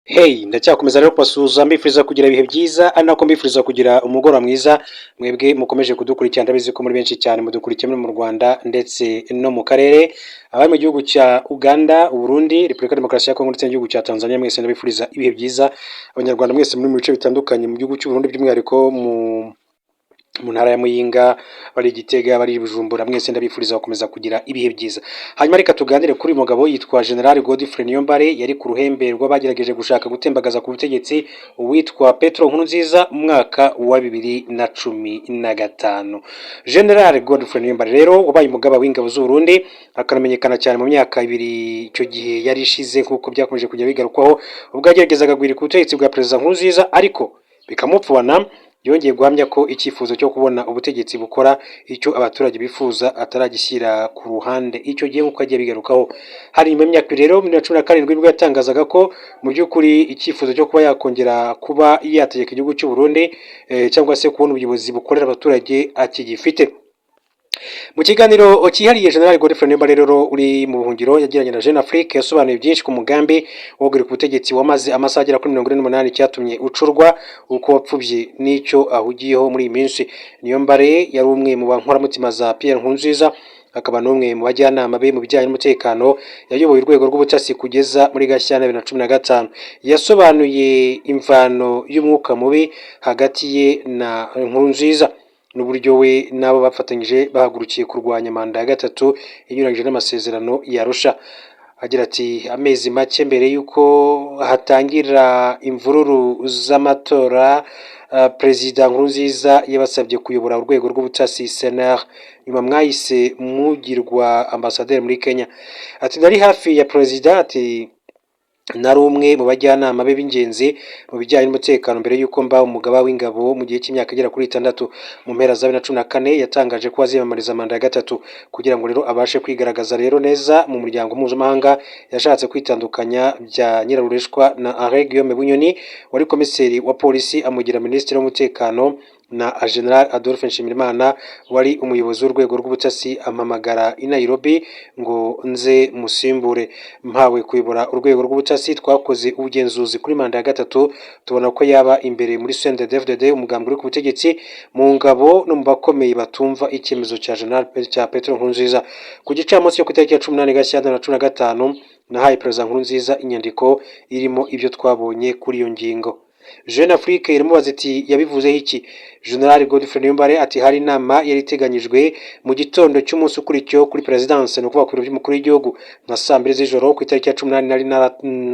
Hey, ndacyakomeza rero kubasuhuza mbifuriza kugira ibihe byiza ari nako mbifuriza kugira umugoroba mwiza mwebwe mukomeje kudukurikira ndabizi ko muri benshi cyane mudukurikiye muri mu Rwanda ndetse no mu karere abari mu gihugu cya Uganda, Burundi, Repubulika Demokarasi ya Kongo ndetse n'igihugu cya Tanzania mwese ndabifuriza ibihe byiza abanyarwanda mwese muri mu bice bitandukanye mu gihugu cy'u Burundi by'umwihariko mu ntara ya Muyinga bari Gitega bari Bujumbura mwese ndabifuriza gukomeza kugira ibihe byiza. Hanyuma reka tuganire kuri uyu mugabo yitwa General Godfrey Niyombare yari ku ruhembe rw'abagerageje gushaka gutembagaza ku butegetsi uwitwa Petro Nkurunziza mu mwaka wa 2015. General Godfrey Niyombare rero wabaye umugaba w'ingabo z'u Burundi akanamenyekana cyane mu myaka ibiri icyo gihe yari ishize nk'uko byakomeje kujya bigarukwaho ubwo yageragezaga guhirika ubutegetsi bwa Perezida Nkurunziza ariko bikamupfubana. Yongeye guhamya ko icyifuzo cyo kubona ubutegetsi bukora icyo abaturage bifuza ataragishyira ku ruhande icyo gihe nk'uko agiye bigarukaho. Hari mu myaka rero 2017 nibwo yatangazaga ko mu by'ukuri icyifuzo cyo kuba yakongera kuba yategeka igihugu cy'u Burundi cyangwa se kubona ubuyobozi bukorera abaturage akigifite. Mu kiganiro cyihariye General Godfrey Niyombare rero uri mu buhungiro yagiranye na Jeune Afrique yasobanuye byinshi ku mugambi wo guhirika ubutegetsi wamaze amasaha agera kuri 48 cyatumye ucurwa uko wapfubye n'icyo ahugiyeho muri iyi minsi. Niyombare yari umwe mu bankoramutima za Pierre Nkurunziza akaba n'umwe mu bajyanama be mu bijyanye n'umutekano yayoboye urwego rw'ubutasi kugeza muri Gashyantare 2015. Yasobanuye imvano y'umwuka mubi hagati ye na Nkurunziza n'uburyo we nabo bafatanyije bahagurukiye kurwanya manda ya gatatu inyuranyije n'amasezerano yarusha. Agira ati amezi make mbere y'uko hatangira imvururu z'amatora Perezida Nkurunziza yabasabye kuyobora urwego rw'ubutasi CNR nyuma mwahise mugirwa ambasaderi muri Kenya. Ati nari hafi ya Perezida, ati nari umwe mu bajyanama be b'ingenzi mu bijyanye n'umutekano mbere y'uko mba umugaba w'ingabo mu gihe cy'imyaka igera kuri 6. Mu mpera za 2014 yatangaje ko aziyamamariza manda ya gatatu kugira ngo rero abashe kwigaragaza rero neza mu muryango mpuzamahanga. Yashatse kwitandukanya bya nyirarureshwa na Henri Guillaume Bunyoni wari komiseri wa polisi amugira minisitiri w'umutekano na General Adolphe Nshimirimana wari umuyobozi w'urwego rw'ubutasi ampamagara i Nairobi ngo nze musimbure. Mpawe kuyobora urwego rw'ubutasi twakoze ubugenzuzi kuri manda ya gatatu tubona ko yaba imbere muri CNDD-FDD umugambi uri ku butegetsi mu ngabo no mu bakomeye batumva icyemezo cya General Petro Nkurunziza. Ku gicamunsi cyo ku itariki ya 18 Gashyantare 2015 nahaye Perezida Nkurunziza inyandiko irimo ibyo twabonye kuri iyo ngingo. Jeune Afrique iramubaza iti yabivuzeho iki? General Godfrey Niyombare ati hari inama yari iteganyijwe mu gitondo cy'umunsi ukurikiyeho kuri Presidence no kuva ku biro by'umukuru w'igihugu nka saa 2 z'ijoro ku itariki ya 18 nari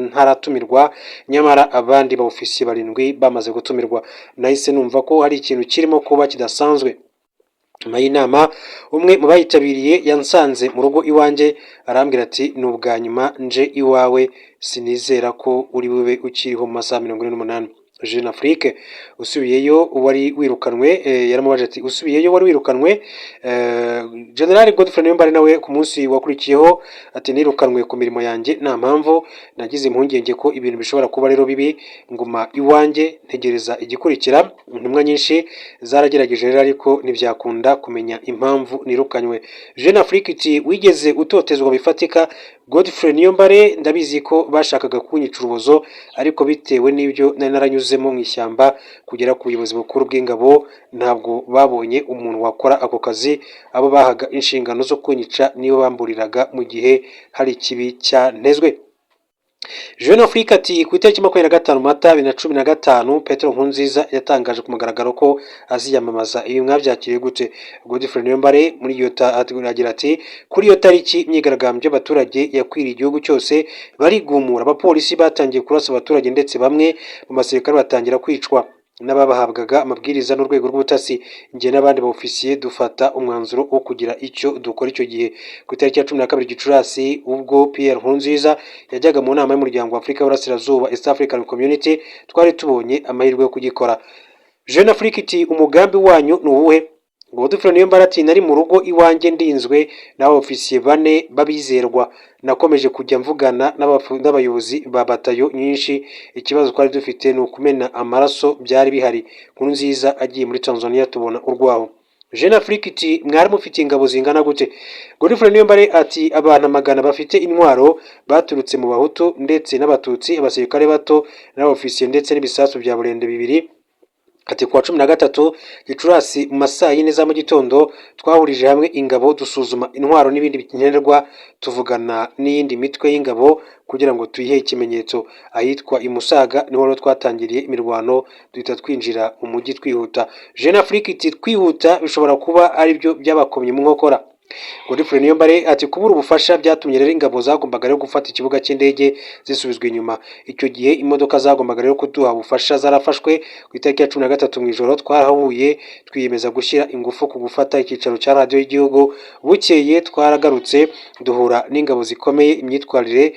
ntaratumirwa nyamara abandi ba ofisiye 7 bamaze gutumirwa. Nahise numva ko hari ikintu kirimo kuba kidasanzwe. Nyuma y'inama umwe mu bayitabiriye yansanze mu rugo iwanjye arambwira ati ni ubwa nyuma nje iwawe sinizera ko uri bube ukiriho mu masaha 48. Jeune Afrique usubiyeyo wari wirukanwe yaramubaje ati usubiyeyo wari wirukanwe? General Godfrey Niyombare nawe ku munsi wakurikiyeho ati nirukanwe ku mirimo yanjye nta mpamvu nagize impungenge ko ibintu bishobora kuba rero bibi nguma iwanjye ntegereza igikurikira. Intumwa nyinshi zaragerageje rero ariko ntibyakunda kumenya impamvu nirukanywe. Jeune Afrique iti wigeze utotezwa bifatika? Godfrey Niyombare ndabizi ko bashakaga kunyica urubozo ariko bitewe n'ibyo nari naranyuzemo mu ishyamba kugera ku buyobozi bukuru bw'ingabo ntabwo babonye umuntu wakora ako kazi. Abo bahaga inshingano zo kunyica nibo bamburiraga mu gihe hari ikibi cyantezwe. Jeune Afrique ati ku itariki 25 Mata 2015 Petro Nkurunziza yatangaje ku mugaragaro ko aziyamamaza. Ibi mwabyakiriye gute? Godfrey Niyombare muri iyo agira ati kuri iyo tariki imyigaragambyo y'abaturage yakwiriye igihugu cyose barigumura, abapolisi batangiye kurasa abaturage ndetse bamwe mu basirikare batangira kwicwa n'ababahabwaga amabwiriza n'urwego rw'ubutasi. Njye n'abandi ba ofisiye dufata umwanzuro wo kugira icyo dukora icyo gihe. Ku itariki ya 12 Gicurasi ubwo Pierre Nkurunziza yajyaga mu nama y'umuryango wa Afurika y'Uburasirazuba East African Community twari tubonye amahirwe yo kugikora. Jeune Afrique iti umugambi wanyu ni uwuhe? Godfrey Niyombare ati nari mu rugo iwanjye ndinzwe n'aba ofisiye 4 babizerwa. Nakomeje kujya mvugana n'abayobozi ba batayo nyinshi. Ikibazo twari dufite ni ukumena amaraso byari bihari. Nkurunziza agiye muri Tanzania tubona urwaho. Jeune Afrique iti mwari mufite ingabo zingana gute? Godfrey Niyombare ati abantu amagana bafite intwaro baturutse mu bahutu ndetse n'abatutsi, abasirikare bato n'abofisiye ndetse n'ibisasu bya burende bibiri. Ati kuwa 13 Gicurasi mu masaa yine za mu gitondo twahurije hamwe ingabo dusuzuma intwaro n'ibindi bikenerwa, tuvugana n'iyindi mitwe y'ingabo kugira ngo tuyihe ikimenyetso. Ahitwa imusaga niho rero twatangiriye imirwano, duhita twinjira mu mujyi twihuta. Jeune Afrique iti twihuta bishobora kuba ari byo byabakomye mu nkokora. Godfrey Niyombare ati kubura ubufasha byatumye rero ingabo zagombaga rero gufata ikibuga cy'indege zisubizwa inyuma. Icyo gihe imodoka zagombaga rero kuduha ubufasha zarafashwe. Ku itariki ya 13 mu ijoro twarahuye twiyemeza gushyira ingufu ku gufata icyicaro cya radio y'igihugu. Bukeye twaragarutse duhura n'ingabo zikomeye. Imyitwarire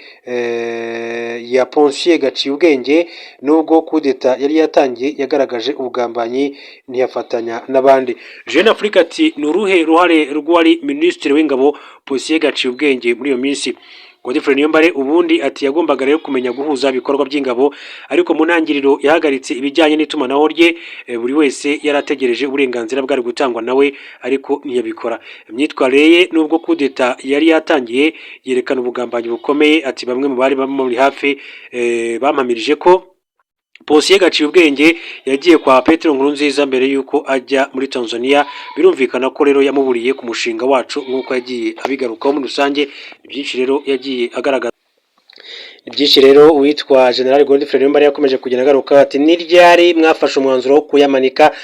ya Ponsier gaciye ubwenge, nubwo kudeta yari yatangiye yagaragaje ubugambanyi ntiyafatanya n'abandi. Jeune Afrique ati nuruhe ruhare rwari Minisitiri w'ingabo Ponsier gaciye ubwenge muri iyo minsi? Godfrey Niyombare ubundi ati yagombaga rero kumenya guhuza ibikorwa by'ingabo, ariko mu ntangiriro yahagaritse ibijyanye n'itumanaho rye. Buri wese yarategereje uburenganzira bwari gutangwa nawe, ariko ntiyabikora. Imyitwarire ye nubwo kudeta yari yatangiye yerekana ubugambanyi bukomeye. Ati bamwe mu bari bamuri hafi bampamirije ko Ponsier gaciye ubwenge yagiye kwa Petero Nkurunziza mbere yuko ajya muri Tanzania. Birumvikana ko rero yamuburiye ku mushinga wacu nk'uko yagiye abigarukaho muri rusange. Byinshi rero yagiye agaragaza. Byinshi rero uwitwa General Godfrey Niyombare yakomeje kugenda agaruka ati niryari mwafashe umwanzuro wo kuyamanika?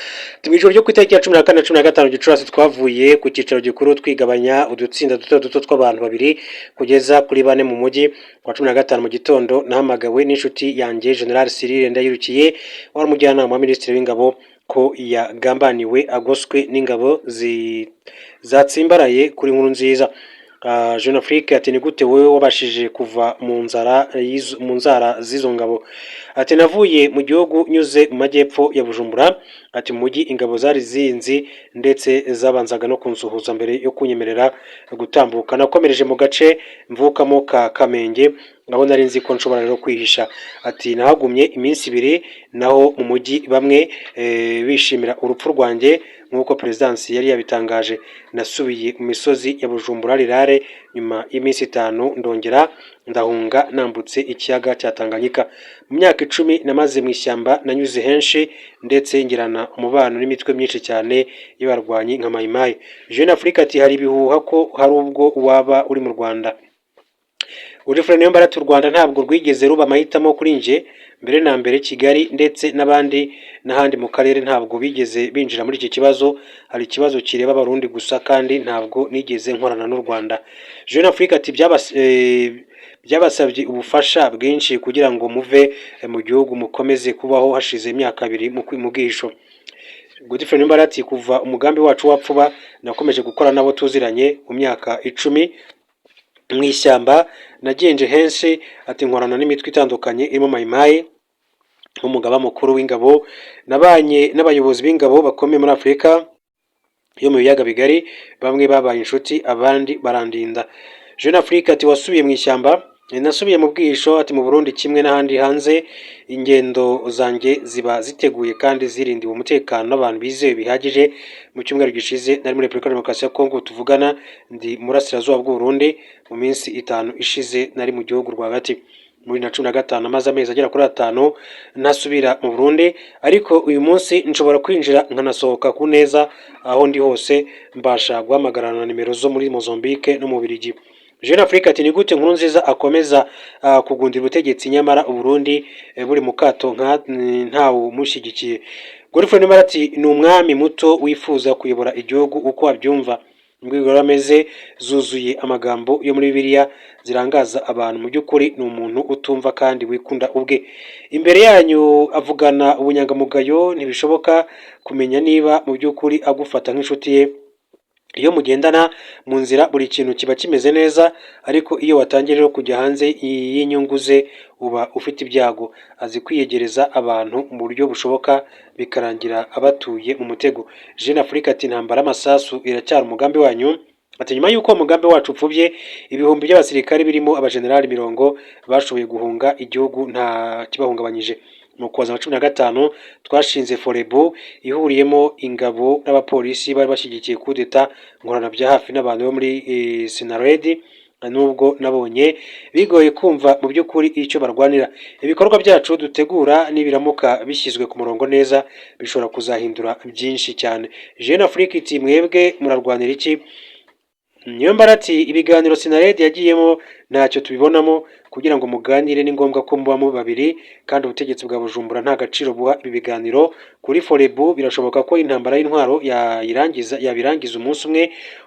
Tumwijoro ryo ku itariki ya 14 na 15 Gicurasi twavuye ku cyicaro gikuru twigabanya udutsinda duto tw'abantu babiri kugeza kuri 4 mu mujyi. Kwa 15 mu gitondo nahamagawe n'inshuti yanjye General Cyril Ndayirukiye wari umujyanama wa Minisitiri w'ingabo ko yagambaniwe agoswe n'ingabo zatsimbaraye kuri Nkurunziza. Jeune Afrique ati ni gute wowe wabashije kuva mu nzara z'izo ngabo? Ati navuye mu gihugu nyuze mu majyepfo ya Bujumbura. Ati mu mujyi ingabo zari zinzi ndetse zabanzaga no kunsuhuza mbere yo kunyemerera gutambuka. Nakomereje mu gace mvukamo ka Kamenge, aho nari nzi ko nshobora rero kwihisha. Ati nahagumye iminsi 2 naho mu mujyi bamwe bishimira urupfu rwanjye nk'uko Perezidansi yari yabitangaje. Nasubiye mu misozi ya Bujumbura Rirare nyuma y'iminsi 5 ndongera ndahunga nambutse ikiyaga cya Tanganyika. Mu myaka 10 namaze mu ishyamba nanyuze henshi ndetse ngirana umubano n'imitwe myinshi cyane y'abarwanyi nka Mai Mai. Jeune Afrique ati hari bihuha ko hari ubwo waba uri mu Rwanda. Godfrey Niyombare ati u Rwanda ntabwo rwigeze ruba amahitamo kuri nje. Mbere na mbere Kigali ndetse n'ahandi mu karere ntabwo bigeze binjira muri iki kibazo. Hari ikibazo kireba abarundi gusa kandi ntabwo nigeze nkorana n'u Rwanda. Jeune Afrique ati byabasabye ubufasha bwinshi kugira ngo muve mu gihugu mukomeze kubaho hashize imyaka 2 mu bwisho. Godfrey Niyombare ati kuva umugambi wacu wapfuba nakomeje gukora nabo tuziranye mu myaka 10 mu ishyamba nagenje henshi. Ati nkorana n'imitwe itandukanye irimo Mai Mai nk'umugaba mukuru w'ingabo. Nabanye n'abayobozi b'ingabo bakomeye muri Afurika yo mu biyaga bigari, bamwe babaye inshuti abandi barandinda. Jeune Afrique ati wasubiye mu ishyamba? Nasubiye mu bwisho. Ati mu Burundi kimwe n'ahandi hanze ingendo zanjye ziba ziteguye kandi zirindiwe umutekano n'abantu bizewe bihagije. Mu cyumweru gishize nari muri Repubulika Demokarasi ya Kongo tuvugana ndi murasirazuba bw'u Burundi. Mu minsi 5 ishize nari mu gihugu rwagati. Muri 2015 amaze amezi agera kuri 5 nasubira mu Burundi, ariko uyu munsi nshobora kwinjira nkanasohoka ku neza aho ndi hose. Mbasha guhamagarana na nimero zo muri Mozambique no mu Bubiligi. Jeune Afrique ati ni gute Nkurunziza akomeza kugundira ubutegetsi nyamara u Burundi buri mu kato ntawe umushyigikiye? Godfrey Niyombare ati ni umwami muto wifuza kuyobora igihugu uko abyumva. Imbwirwaruhame ameze zuzuye amagambo yo muri Bibiliya zirangaza abantu. Mu by'ukuri ni umuntu utumva kandi wikunda ubwe. Imbere yanyu avugana ubunyangamugayo, ntibishoboka kumenya niba mu by'ukuri agufata nk'inshuti ye. Iyo mugendana mu nzira buri kintu kiba kimeze neza, ariko iyo watangiye rero kujya hanze y'inyungu ze uba ufite ibyago. Azi kwiyegereza abantu mu buryo bushoboka bikarangira abatuye mu mutego. Jeune Afrique ati intambara y'amasasu iracyari umugambi wanyu? Ati nyuma y'uko umugambi wacu upfubye ibihumbi by'abasirikare birimo abajenerali 70 bashoboye guhunga igihugu nta kibahungabanyije. mu Ukuboza 2015 twashinze Forebu ihuriyemo ingabo n'abapolisi bari bashyigikiye kudeta ngorana bya hafi n'abantu bo muri Sinaredi, nubwo nabonye bigoye kumva mu by'ukuri icyo barwanira. Ibikorwa byacu dutegura nibiramuka bishyizwe ku murongo neza bishobora kuzahindura byinshi cyane. Jeune Afrique iti mwebwe murarwanira iki? Niyombare ati ibiganiro Sinaredi yagiyemo ntacyo tubibonamo, kugira ngo muganire ni ngombwa ko mubamo babiri, kandi ubutegetsi bwa Bujumbura nta gaciro buha ibi biganiro. Kuri Forebu birashoboka ko intambara y'intwaro yabirangiza umunsi umwe.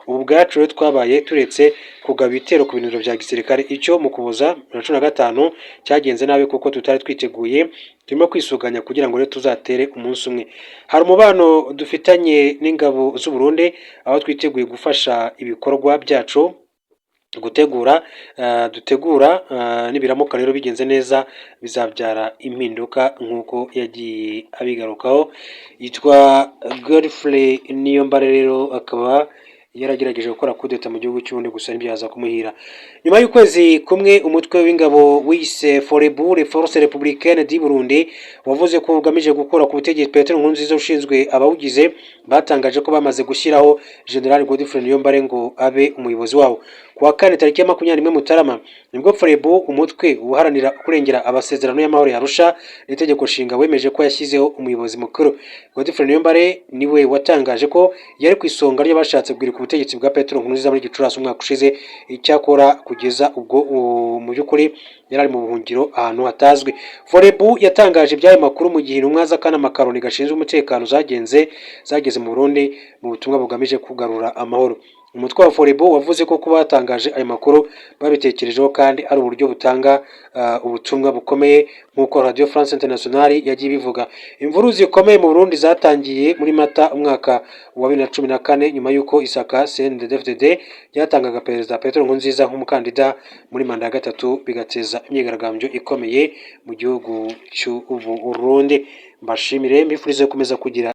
Ubu bwacu rero twabaye turetse kugaba ibitero ku bintu bya gisirikare. Icyo mu Ukuboza 2015 cyagenze nabi kuko tutari twiteguye, turimo kwisuganya kugira ngo rero tuzatere umunsi umwe. Hari umubano dufitanye n'ingabo z'u Burundi, aho twiteguye gufasha ibikorwa byacu dutegura nibiramuka rero bigenze neza bizabyara impinduka nk'uko yagiye abigarukaho. Yitwa Godfrey Niyombare rero akaba yaragerageje gukora kudeta mu gihugu cy'ubundi gusa ntibyaza kumuhira. Nyuma y'ukwezi kumwe umutwe w'ingabo wise Forebu les Forces Républicaines du Burundi wavuze ko ugamije gukora ku butegetsi Petero Nkurunziza ushinzwe abawugize, batangaje ko bamaze gushyiraho General Godfrey Niyombare ngo abe umuyobozi wabo. Kuwa kane tariki ya 21 Mutarama nibwo Forebu umutwe uharanira kurengera amasezerano y'amahoro ya Arusha n'itegeko nshinga wemeje ko yashyizeho umuyobozi mukuru. Godfrey Niyombare niwe watangaje ko yari ku isonga ry'abashatse kugirika ubutegetsi bwa Petero Nkurunziza muri Gicurasi umwaka ushize. Icyakora kugeza ubwo mu by'ukuri yari ari mu buhungiro ahantu hatazwi. Forebu yatangaje ibyayo makuru mu gihe intumwa z'akanama ka Loni gashinzwe umutekano zageze mu Burundi mu butumwa bugamije kugarura amahoro. Umutwe wa Forebu wavuze ko kuba batangaje ayo makuru babitekerejeho kandi ari uburyo butanga ubutumwa bukomeye, nk'uko Radio France Internationale yagiye bivuga. Imvuru zikomeye mu Burundi zatangiye muri Mata umwaka wa 2014 nyuma y'uko isaka CNDD-FDD ryatangaga Perezida Petero Nkurunziza nk'umukandida muri manda ya gatatu, bigateza imyigaragambyo ikomeye mu gihugu cy'u Burundi. Mbashimire mbifurize kumeza kugira